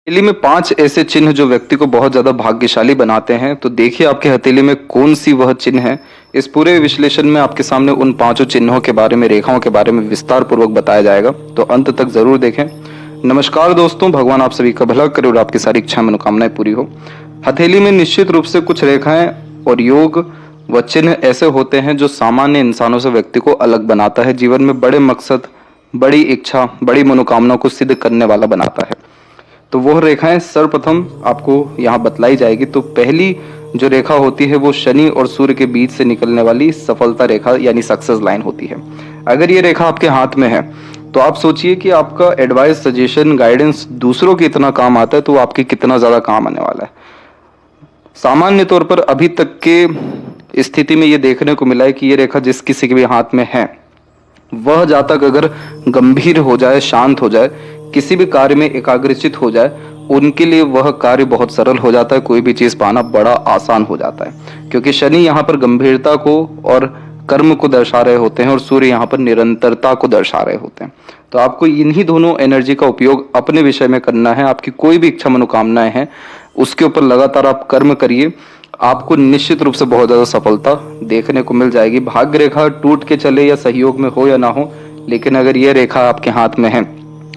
हथेली में 5 ऐसे चिन्ह जो व्यक्ति को बहुत ज्यादा भाग्यशाली बनाते हैं। तो देखिए आपके हथेली में कौन सी वह चिन्ह है। इस पूरे विश्लेषण में आपके सामने उन 5 चिन्हों के बारे में, रेखाओं के बारे में विस्तार पूर्वक बताया जाएगा, तो अंत तक जरूर देखें। नमस्कार दोस्तों, भगवान आप सभी का भला करे और आपकी सारी इच्छा मनोकामनाएं पूरी हो। हथेली में निश्चित रूप से कुछ रेखाएं और योग व चिन्ह ऐसे होते हैं जो सामान्य इंसानों से व्यक्ति को अलग बनाता है, जीवन में बड़े मकसद, बड़ी इच्छा, बड़ी मनोकामनाओं को सिद्ध करने वाला बनाता है। तो वह रेखाएं सर्वप्रथम आपको यहाँ बतलाई जाएगी। तो पहली जो रेखा होती है वो शनि और सूर्य के बीच से निकलने वाली सफलता रेखा यानी सक्सेस लाइन होती है। अगर ये रेखा आपके हाथ में है तो आप सोचिए कि आपका एडवाइस, सजेशन, गाइडेंस दूसरों के इतना काम आता है तो आपके कितना ज्यादा काम आने वाला है। सामान्य तौर पर अभी तक के स्थिति में ये देखने को मिला है कि ये रेखा जिस किसी के भी हाथ में है वह जातक अगर गंभीर हो जाए, शांत हो जाए, किसी भी कार्य में एकाग्रचित हो जाए, उनके लिए वह कार्य बहुत सरल हो जाता है, कोई भी चीज पाना बड़ा आसान हो जाता है। क्योंकि शनि यहाँ पर गंभीरता को और कर्म को दर्शा रहे होते हैं और सूर्य यहाँ पर निरंतरता को दर्शा रहे होते हैं। तो आपको इन्हीं दोनों एनर्जी का उपयोग अपने विषय में करना है। आपकी कोई भी इच्छा मनोकामनाएं हैं उसके ऊपर लगातार आप कर्म करिए, आपको निश्चित रूप से बहुत ज्यादा सफलता देखने को मिल जाएगी। भाग्य रेखा टूट के चले या सहयोग में हो या ना हो, लेकिन अगर यह रेखा आपके हाथ में है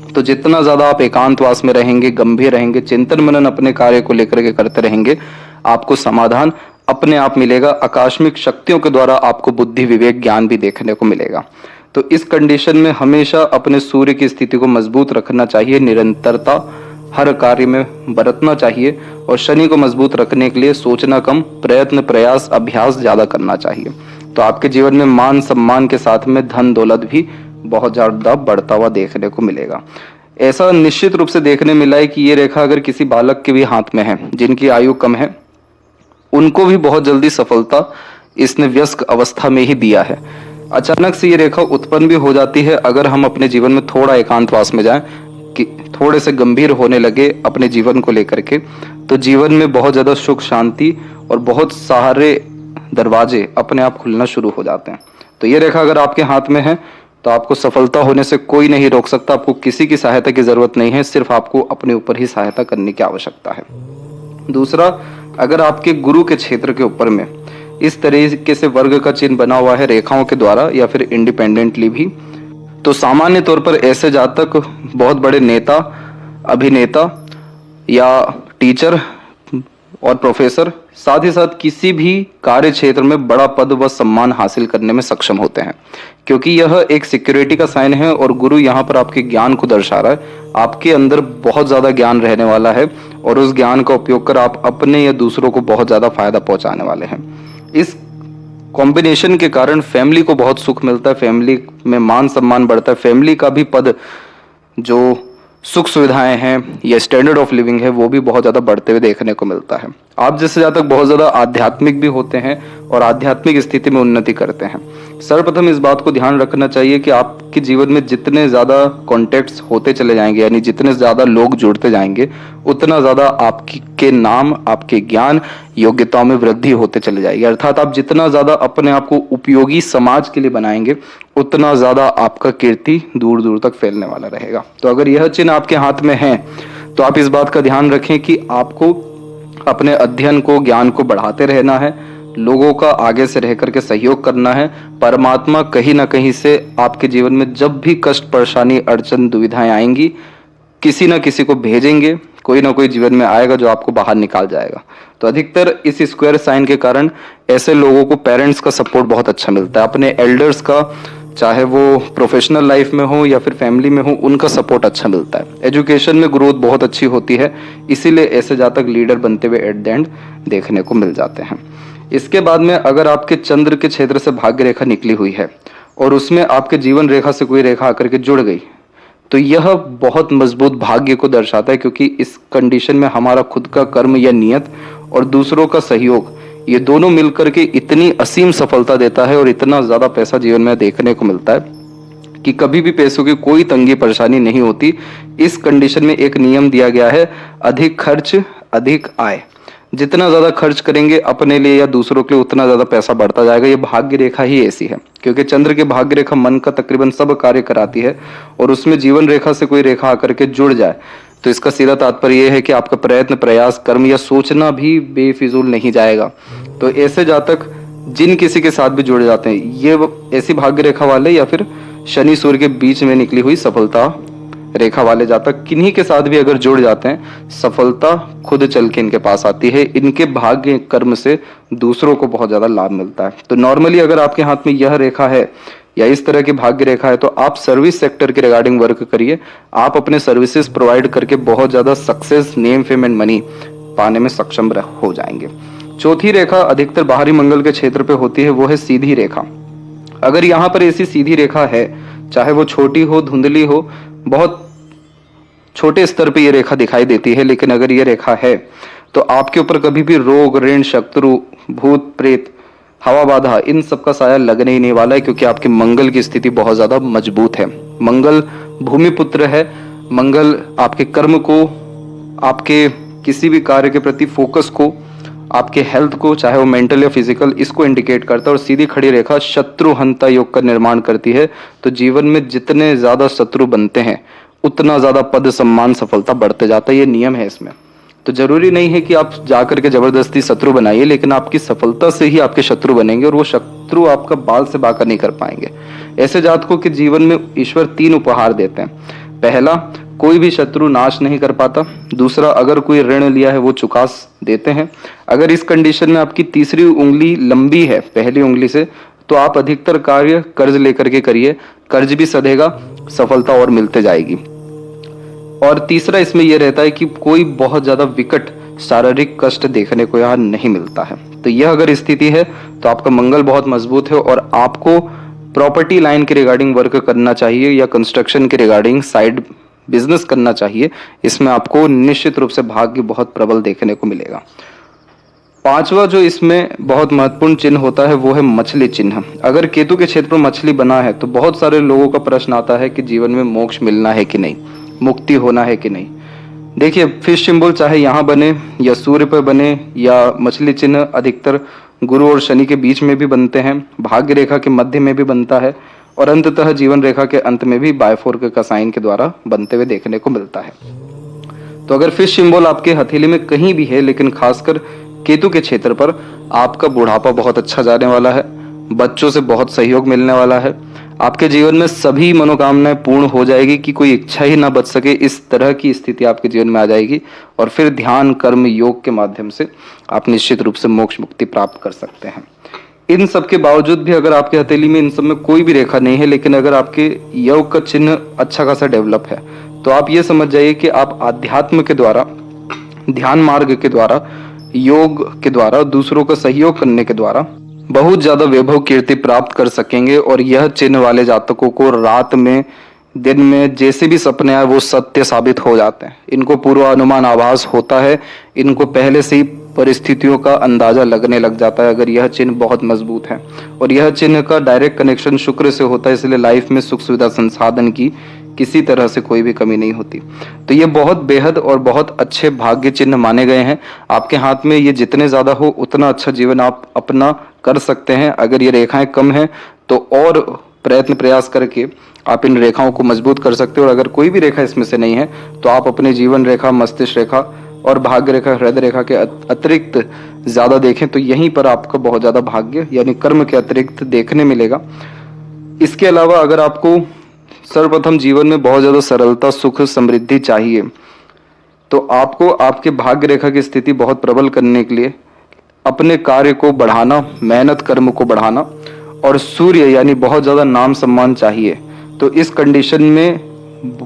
तो जितना ज्यादा आप एकांतवास में रहेंगे, गंभीर रहेंगे, चिंतन मनन अपने कार्य को लेकर के करते रहेंगे, आपको समाधान अपने आप मिलेगा। आकस्मिक शक्तियों के द्वारा आपको बुद्धि, विवेक, ज्ञान भी देखने को मिलेगा। तो इस कंडीशन में हमेशा अपने सूर्य की स्थिति को मजबूत रखना चाहिए, निरंतरता हर कार्य में बरतना चाहिए और शनि को मजबूत रखने के लिए सोचना कम, प्रयत्न, प्रयास, अभ्यास ज्यादा करना चाहिए। तो आपके जीवन में मान सम्मान के साथ में धन दौलत भी बहुत ज्यादा बढ़ता हुआ देखने को मिलेगा। ऐसा निश्चित रूप से देखने मिला है कि ये रेखा अगर किसी बालक के भी हाथ में है जिनकी आयु कम है, उनको भी बहुत जल्दी सफलता इसने व्यस्क अवस्था में ही दिया है। अचानक से ये रेखा उत्पन्न भी हो जाती है अगर हम अपने जीवन में थोड़ा एकांतवास में जाएं, कि थोड़े से गंभीर होने लगे अपने जीवन को लेकर के, तो जीवन में बहुत ज्यादा सुख, शांति और बहुत सारे दरवाजे अपने आप खुलना शुरू हो जाते हैं। तो ये रेखा अगर आपके हाथ में है तो आपको सफलता होने से कोई नहीं रोक सकता। आपको किसी की सहायता की जरूरत नहीं है, सिर्फ आपको अपने ऊपर ही सहायता करने की आवश्यकता है। दूसरा, अगर आपके गुरु के क्षेत्र के ऊपर में इस तरीके से वर्ग का चिन्ह बना हुआ है रेखाओं के द्वारा या फिर इंडिपेंडेंटली भी, तो सामान्य तौर पर ऐसे जातक बहुत बड़े नेता, अभिनेता या टीचर और प्रोफेसर, साथ ही साथ किसी भी कार्य क्षेत्र में बड़ा पद व सम्मान हासिल करने में सक्षम होते हैं। क्योंकि यह एक सिक्योरिटी का साइन है और गुरु यहाँ पर आपके ज्ञान को दर्शा रहा है। आपके अंदर बहुत ज्यादा ज्ञान रहने वाला है और उस ज्ञान का उपयोग कर आप अपने या दूसरों को बहुत ज्यादा फायदा पहुंचाने वाले हैं। इस कॉम्बिनेशन के कारण फैमिली को बहुत सुख मिलता है, फैमिली में मान सम्मान बढ़ता है, फैमिली का भी पद, जो सुख सुविधाएं हैं या स्टैंडर्ड ऑफ लिविंग है, वो भी बहुत ज्यादा बढ़ते हुए देखने को मिलता है। आप जैसे जातक बहुत ज्यादा आध्यात्मिक भी होते हैं और आध्यात्मिक स्थिति में उन्नति करते हैं। सर्वप्रथम इस बात को ध्यान रखना चाहिए कि आपके जीवन में जितने ज्यादा कॉन्टेक्ट्स होते चले जाएंगे, यानी जितने ज्यादा लोग जुड़ते जाएंगे, उतना ज्यादा आपके नाम, आपके ज्ञान, योग्यताओं में वृद्धि होते चले जाएगी। अर्थात आप जितना ज्यादा अपने आप को उपयोगी समाज के लिए बनाएंगे, उतना ज्यादा आपका कीर्ति दूर दूर तक फैलने वाला रहेगा। तो अगर यह चिन्ह आपके हाथ में है तो आप इस बात का ध्यान रखें कि आपको अपने अध्ययन को, ज्ञान को बढ़ाते रहना है, लोगों का आगे से रह करके सहयोग करना है। परमात्मा कहीं ना कहीं से आपके जीवन में जब भी कष्ट, परेशानी, अड़चन, दुविधाएं आएंगी, किसी ना किसी को भेजेंगे, कोई ना कोई जीवन में आएगा जो आपको बाहर निकाल जाएगा। तो अधिकतर इस स्क्वायर साइन के कारण ऐसे लोगों को पेरेंट्स का सपोर्ट बहुत अच्छा मिलता है, अपने एल्डर्स का, चाहे वो प्रोफेशनल लाइफ में हो या फिर फैमिली में हो, उनका सपोर्ट अच्छा मिलता है। एजुकेशन में ग्रोथ बहुत अच्छी होती है, इसीलिए ऐसे जातक लीडर बनते हुए एट द एंड देखने को मिल जाते हैं। इसके बाद में अगर आपके चंद्र के क्षेत्र से भाग्य रेखा निकली हुई है और उसमें आपके जीवन रेखा से कोई रेखा आकर के जुड़ गई, तो यह बहुत मजबूत भाग्य को दर्शाता है। क्योंकि इस कंडीशन में हमारा खुद का कर्म या नियत और दूसरों का सहयोग, ये दोनों मिलकर के इतनी असीम सफलता देता है और इतना ज्यादा पैसा जीवन में देखने को मिलता है कि कभी भी पैसों की कोई तंगी परेशानी नहीं होती। इस कंडीशन में एक नियम दिया गया है, अधिक खर्च अधिक आय। जितना ज्यादा खर्च करेंगे अपने लिए या दूसरों के लिए, उतना ज्यादा पैसा बढ़ता जाएगा। ये भाग्य रेखा ही ऐसी है, क्योंकि चंद्र की भाग्य रेखा मन का तकरीबन सब कार्य कराती है और उसमें जीवन रेखा से कोई रेखा आकर के जुड़ जाए तो इसका सीधा तात्पर्य यह है कि आपका प्रयत्न, प्रयास, कर्म या सोचना भी बेफिजूल नहीं जाएगा। तो ऐसे जातक जिन किसी के साथ भी जुड़ जाते हैं, ये ऐसी भाग्य रेखा वाले या फिर शनि सूर्य के बीच में निकली हुई सफलता रेखा वाले जातक, किन्हीं के साथ भी अगर जुड़ जाते हैं, सफलता खुद चल के इनके पास आती है। इनके भाग्य कर्म से दूसरों को बहुत ज्यादा लाभ मिलता है। तो नॉर्मली अगर आपके हाथ में यह रेखा है या इस तरह की भाग्य रेखा है, तो आप सर्विस सेक्टर के रिगार्डिंग वर्क करिए। आप अपने सर्विसेज प्रोवाइड करके बहुत ज्यादा success, name, fame and money पाने में सक्षम हो जाएंगे। चौथी रेखा अधिकतर बाहरी मंगल के क्षेत्र पे होती है, वो है सीधी रेखा। अगर यहाँ पर ऐसी सीधी रेखा है, चाहे वो छोटी हो, धुंधली हो, बहुत छोटे स्तर पे ये रेखा दिखाई देती है, लेकिन अगर ये रेखा है तो आपके ऊपर कभी भी रोग, ऋण, शत्रु, भूत, प्रेत, हवा बाधा, इन सब का साया लगने ही नहीं वाला है, क्योंकि आपके मंगल की स्थिति बहुत ज्यादा मजबूत है। मंगल भूमि पुत्र है। मंगल आपके कर्म को, आपके किसी भी कार्य के प्रति फोकस को, आपके हेल्थ को, चाहे वो मेंटल या फिजिकल, इसको इंडिकेट करता है। और सीधी खड़ी रेखा शत्रु हंता योग का निर्माण करती है। तो जीवन में जितने ज्यादा शत्रु बनते हैं, उतना ज्यादा पद, सम्मान, सफलता बढ़ते जाता है। ये नियम है इसमें। तो जरूरी नहीं है कि आप जाकर के जबरदस्ती शत्रु बनाइए, लेकिन आपकी सफलता से ही आपके शत्रु बनेंगे और वो शत्रु आपका बाल से बाका नहीं कर पाएंगे। ऐसे जातकों के जीवन में ईश्वर 3 उपहार देते हैं। पहला, कोई भी शत्रु नाश नहीं कर पाता। दूसरा, अगर कोई ऋण लिया है वो चुका देते हैं। अगर इस कंडीशन में आपकी तीसरी उंगली लंबी है पहली उंगली से, तो आप अधिकतर कार्य कर्ज लेकर के करिए, कर्ज भी सधेगा, सफलता और मिलते जाएगी। और तीसरा इसमें यह रहता है कि कोई बहुत ज्यादा विकट शारीरिक कष्ट देखने को यहाँ नहीं मिलता है। तो यह अगर स्थिति है तो आपका मंगल बहुत मजबूत है और आपको प्रॉपर्टी लाइन के रिगार्डिंग वर्क करना चाहिए या कंस्ट्रक्शन के रिगार्डिंग साइड बिजनेस करना चाहिए। इसमें आपको निश्चित रूप से भाग्य बहुत प्रबल देखने को मिलेगा। पांचवा जो इसमें बहुत महत्वपूर्ण चिन्ह होता है वो है मछली चिन्ह। अगर केतु के क्षेत्र में मछली बना है तो बहुत सारे लोगों का प्रश्न आता है कि जीवन में मोक्ष मिलना है कि नहीं, मुक्ति होना है कि नहीं। देखिए, फिश सिंबल चाहे यहाँ बने या सूर्य पर बने या मछली चिन्ह अधिकतर गुरु और शनि के बीच में भी बनते हैं, भाग्य रेखा के मध्य में भी बनता है और अंततः जीवन रेखा के अंत में भी बायफोर्क का साइन के द्वारा बनते हुए देखने को मिलता है। तो अगर फिश सिंबल आपके हथेली में कहीं भी है, लेकिन खासकर केतु के क्षेत्र पर, आपका बुढ़ापा बहुत अच्छा जाने वाला है, बच्चों से बहुत सहयोग मिलने वाला है, आपके जीवन में सभी मनोकामनाएं पूर्ण हो जाएगी कि कोई इच्छा ही ना बच सके, इस तरह की स्थिति आपके जीवन में आ जाएगी। और फिर ध्यान, कर्म, योग के माध्यम से आप निश्चित रूप से मोक्ष मुक्ति प्राप्त कर सकते हैं। इन सब के बावजूद भी अगर आपके हथेली में इन सब में कोई भी रेखा नहीं है, लेकिन अगर आपके योग का चिन्ह अच्छा खासा डेवलप है, तो आप ये समझ जाइए कि आप आध्यात्म के द्वारा, ध्यान मार्ग के द्वारा, योग के द्वारा, दूसरों का सहयोग करने के द्वारा बहुत ज्यादा वैभव, कीर्ति प्राप्त कर सकेंगे। और यह चिन्ह वाले जातकों को रात में, दिन में जैसे भी सपने आए वो सत्य साबित हो जाते हैं। इनको पूर्वानुमान आभास होता है, इनको पहले से ही परिस्थितियों का अंदाजा लगने लग जाता है अगर यह चिन्ह बहुत मजबूत है। और यह चिन्ह का डायरेक्ट कनेक्शन शुक्र से होता है, इसलिए लाइफ में सुख सुविधा संसाधन की किसी तरह से कोई भी कमी नहीं होती। तो ये बहुत बेहद और बहुत अच्छे भाग्य चिन्ह माने गए हैं। आपके हाथ में ये जितने ज्यादा हो उतना अच्छा जीवन आप अपना कर सकते हैं। अगर ये रेखाएं कम हैं तो और प्रयत्न प्रयास करके आप इन रेखाओं को मजबूत कर सकते हो। और अगर कोई भी रेखा इसमें से नहीं है तो आप अपने जीवन रेखा, मस्तिष्क रेखा और भाग्य रेखा, हृदय रेखा के अतिरिक्त ज्यादा देखें तो यहीं पर आपका बहुत ज्यादा भाग्य यानी कर्म के अतिरिक्त देखने मिलेगा। इसके अलावा अगर आपको सर्वप्रथम जीवन में बहुत ज्यादा सरलता, सुख, समृद्धि चाहिए तो आपको आपके भाग्य रेखा की स्थिति बहुत प्रबल करने के लिए अपने कार्य को बढ़ाना, मेहनत कर्म को बढ़ाना और सूर्य यानी बहुत ज्यादा नाम सम्मान चाहिए। तो इस कंडीशन में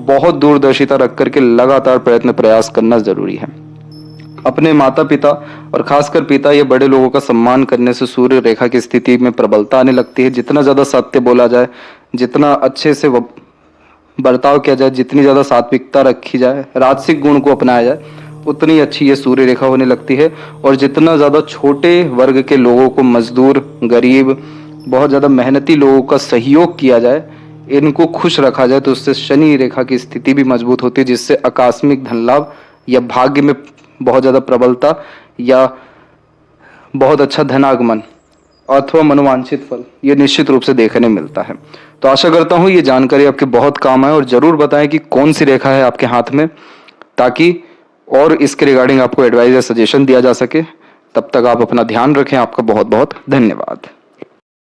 बहुत दूरदर्शिता रख करके लगातार प्रयत्न प्रयास करना जरूरी है। अपने माता पिता और खासकर पिता या बड़े लोगों का सम्मान करने से सूर्य रेखा की स्थिति में प्रबलता आने लगती है। जितना ज्यादा सत्य बोला जाए, जितना अच्छे से बर्ताव किया जाए, जितनी ज्यादा सात्विकता रखी जाए, राजसिक गुण को अपनाया जाए, उतनी अच्छी ये सूर्य रेखा होने लगती है। और जितना ज्यादा छोटे वर्ग के लोगों को, मजदूर, गरीब, बहुत ज्यादा मेहनती लोगों का सहयोग किया जाए, इनको खुश रखा जाए, तो उससे शनि रेखा की स्थिति भी मजबूत होती है, जिससे आकस्मिक धन लाभ या भाग्य में बहुत ज्यादा प्रबलता या बहुत अच्छा धनागमन अथवा मनोवांछित फल ये निश्चित रूप से देखने मिलता है। तो आशा करता हूं ये जानकारी आपके बहुत काम आए और जरूर बताएं कि कौन सी रेखा है आपके हाथ में। ताकि और इसके रिगार्डिंग आपको एडवाइस या सजेशन दिया जा सके। तब तक आप अपना ध्यान रखें। आपका बहुत बहुत धन्यवाद।